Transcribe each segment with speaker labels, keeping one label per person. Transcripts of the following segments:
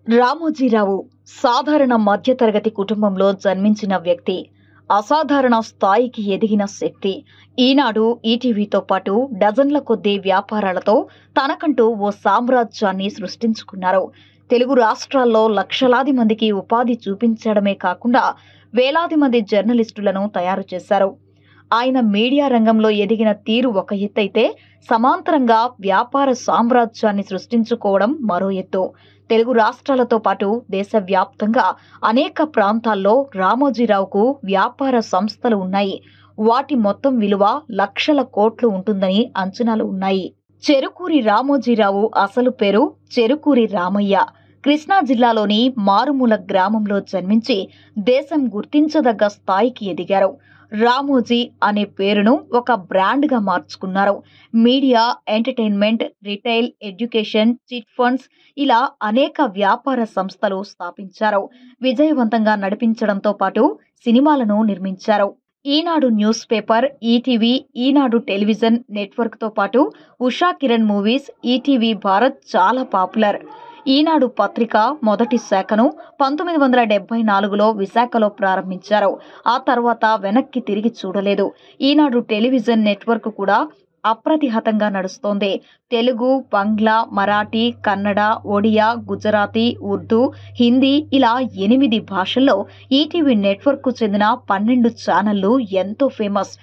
Speaker 1: రామోజీరావు సాధారణ మధ్యతరగతి కుటుంబంలో జన్మించిన వ్యక్తి. అసాధారణ స్థాయికి ఎదిగిన శక్తి. ఈనాడు, ఈటీవీతో పాటు డజన్ల కొద్దీ వ్యాపారాలతో తనకంటూ ఓ సామ్రాజ్యాన్ని సృష్టించుకున్నారు. తెలుగు రాష్ట్రాల్లో లక్షలాది మందికి ఉపాధి చూపించడమే కాకుండా వేలాది మంది జర్నలిస్టులను తయారు చేశారు. ఆయన మీడియా రంగంలో ఎదిగిన తీరు ఒక ఎత్తైతే, సమాంతరంగా వ్యాపార సామ్రాజ్యాన్ని సృష్టించుకోవడం మరో ఎత్తు. తెలుగు రాష్ట్రాలతో పాటు దేశవ్యాప్తంగా అనేక ప్రాంతాల్లో రామోజీరావుకు వ్యాపార సంస్థలు ఉన్నాయి. వాటి మొత్తం విలువ లక్షల కోట్లు ఉంటుందని అంచనాలు ఉన్నాయి. చెరుకూరి రామోజీరావు అసలు పేరు చెరుకూరి రామయ్య. కృష్ణా జిల్లాలోని మారుమూల గ్రామంలో జన్మించి దేశం గుర్తించదగ్గ స్థాయికి ఎదిగారు. రామోజీ అనే పేరును ఒక బ్రాండ్గా మార్చుకున్నారు. Media, entertainment, retail, education, chit funds ఇలా అనేక వ్యాపార సంస్థలు స్థాపించారు. విజయవంతంగా నడిపించడంతో పాటు సినిమాలను నిర్మించారు. ఈనాడు న్యూస్ పేపర్, ఈటీవీ, ఈనాడు టెలివిజన్ నెట్వర్క్ తో పాటు ఉషా కిరణ్ మూవీస్, ఈటీవీ భారత్ చాలా పాపులర్. ఈనాడు పత్రిక మొదటి శాఖను 1974లో విశాఖలో ప్రారంభించారు. ఆ తర్వాత వెనక్కి తిరిగి చూడలేదు. ఈనాడు టెలివిజన్ నెట్వర్క్ కూడా అప్రతిహతంగా నడుస్తోంది. తెలుగు, బంగ్లా, మరాఠీ, కన్నడ, ఒడియా, గుజరాతీ, ఉర్దూ, హిందీ ఇలా 8 భాషల్లో ఈటీవీ నెట్వర్క్ కు చెందిన 12 ఛానళ్లు ఎంతో ఫేమస్.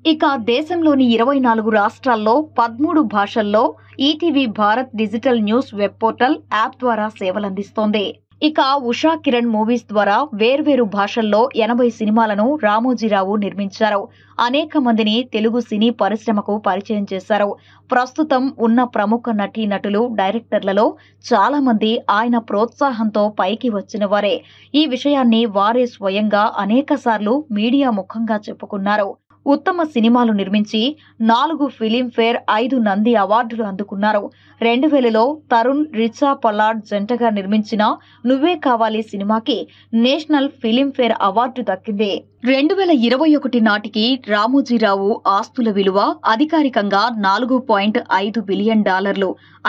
Speaker 1: ఇక దేశంలోని 24 రాష్ట్రాల్లో 13 భాషల్లో ETV Bharat digital news web portal app ద్వారా సేవలందిస్తోంది. ఇక ఉషా కిరణ్ మూవీస్ ద్వారా వేర్వేరు భాషల్లో 80 సినిమాలను రామోజీరావు నిర్మించారు. అనేక మందిని తెలుగు సినీ పరిశ్రమకు పరిచయం చేశారు. ప్రస్తుతం ఉన్న ప్రముఖ నటీనటులు, డైరెక్టర్లలో చాలా మంది ఆయన ప్రోత్సాహంతో పైకి వచ్చిన వారే. ఈ విషయాన్ని వారే స్వయంగా అనేకసార్లు మీడియా ముఖంగా చెప్పుకున్నారు. ఉత్తమ సినిమాలు నిర్మించి 4 ఫిలింఫేర్, 5 నంది అవార్డులు అందుకున్నారు. 2000లో తరుణ్, రిచా పల్లాడ్ జంటగా నిర్మించిన నువ్వే కావాలి సినిమాకి నేషనల్ ఫిలింఫేర్ అవార్డు దక్కింది. 2021 నాటికి రామోజీరావు ఆస్తుల విలువ అధికారికంగా $4.5 బిలియన్,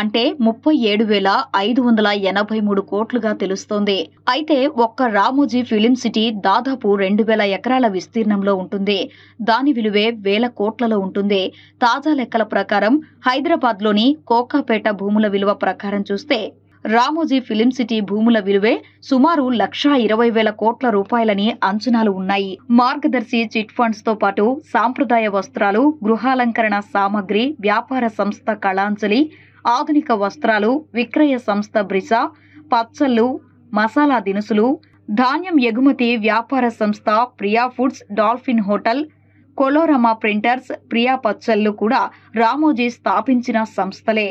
Speaker 1: అంటే 37,583 కోట్లుగా తెలుస్తోంది. అయితే ఒక్క రామోజీ ఫిలిం సిటీ దాదాపు 2000 ఎకరాల విస్తీర్ణంలో ఉంటుంది. దాని విలువే వేల కోట్లలో ఉంటుంది. తాజా లెక్కల ప్రకారం హైదరాబాద్లోని కోకాపేట భూముల విలువ ప్రకారం చూస్తే రామోజీ ఫిలిం సిటీ భూముల విలువే సుమారు 1,20,000 కోట్ల రూపాయలని అంచనాలు ఉన్నాయి. మార్గదర్శి చిట్ ఫండ్స్ తో పాటు సాంప్రదాయ వస్త్రాలు, గృహాలంకరణ సామగ్రి వ్యాపార సంస్థ కళాంజలి, ఆధునిక వస్త్రాలు విక్రయ సంస్థ బ్రిసా, పచ్చళ్లు, మసాలా దినుసులు, ధాన్యం ఎగుమతి వ్యాపార సంస్థ Priya foods, Dolphin hotel, Colorama printers, Priya పచ్చళ్లు కూడా రామోజీ స్థాపించిన సంస్థలే.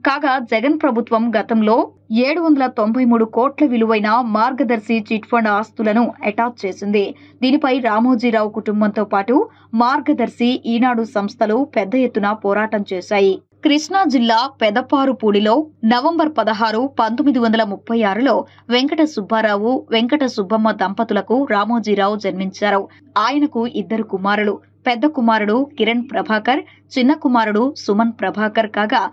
Speaker 1: కాగా జగన్ ప్రభుత్వం గతంలో 793 కోట్ల విలువైన మార్గదర్శి చిట్ ఫండ్ ఆస్తులను అటాచ్ చేసింది. దీనిపై రామోజీరావు కుటుంబంతో పాటు మార్గదర్శి, ఈనాడు సంస్థలు పెద్ద ఎత్తున పోరాటం చేశాయి. కృష్ణా జిల్లా పెదపారుపూడిలో నవంబర్ 16, 1936లో వెంకట సుబ్బారావు, వెంకట సుబ్బమ్మ దంపతులకు రామోజీరావు జన్మించారు. ఆయనకు 2 కుమారులు. పెద్ద కుమారుడు కిరణ్ ప్రభాకర్, చిన్న కుమారుడు సుమన్ ప్రభాకర్ కాగా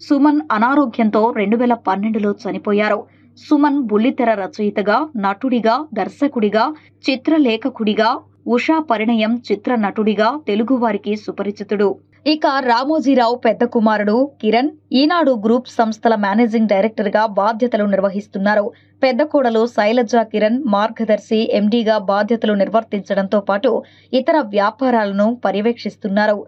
Speaker 1: సుమన్ అనారోగ్యంతో 2012లో చనిపోయారు. సుమన్ బుల్లితెర రచయితగా, నటుడిగా, దర్శకుడిగా, చిత్రలేఖకుడిగా, ఉషా పరిణయం చిత్ర నటుడిగా తెలుగువారికి సుపరిచితుడు. ఇక రామోజీరావు పెద్ద కుమారుడు కిరణ్ ఈనాడు గ్రూప్ సంస్థల మేనేజింగ్ డైరెక్టర్ గా బాధ్యతలు నిర్వహిస్తున్నారు. పెద్ద కోడలు శైలజ కిరణ్ మార్గదర్శి ఎండీగా బాధ్యతలు నిర్వర్తించడంతో పాటు ఇతర వ్యాపారాలను పర్యవేక్షిస్తున్నారు.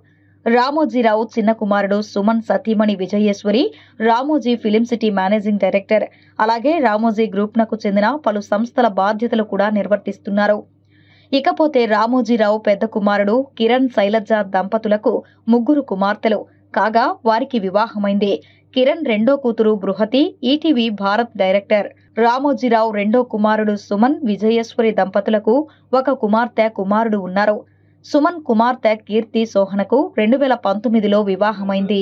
Speaker 1: రామోజీరావు చిన్న కుమారుడు సుమన్ సతీమణి Vijayeshwari Ramoji Film City managing director. అలాగే రామోజీ గ్రూప్ నకు చెందిన పలు సంస్థల బాధ్యతలు కూడా నిర్వర్తిస్తున్నారు. ఇకపోతే రామోజీరావు పెద్ద కుమారుడు కిరణ్, శైలజ దంపతులకు 3 కుమార్తెలు కాగా వారికి వివాహమైంది. కిరణ్ రెండో కూతురు బృహతి ఈటీవీ భారత్ డైరెక్టర్. రామోజీరావు రెండో కుమారుడు సుమన్, విజయేశ్వరి దంపతులకు 1 కుమార్తె, కుమారుడు ఉన్నారు. సుమన్ కుమార్తె కీర్తి సోహనకు 2019లో వివాహమైంది.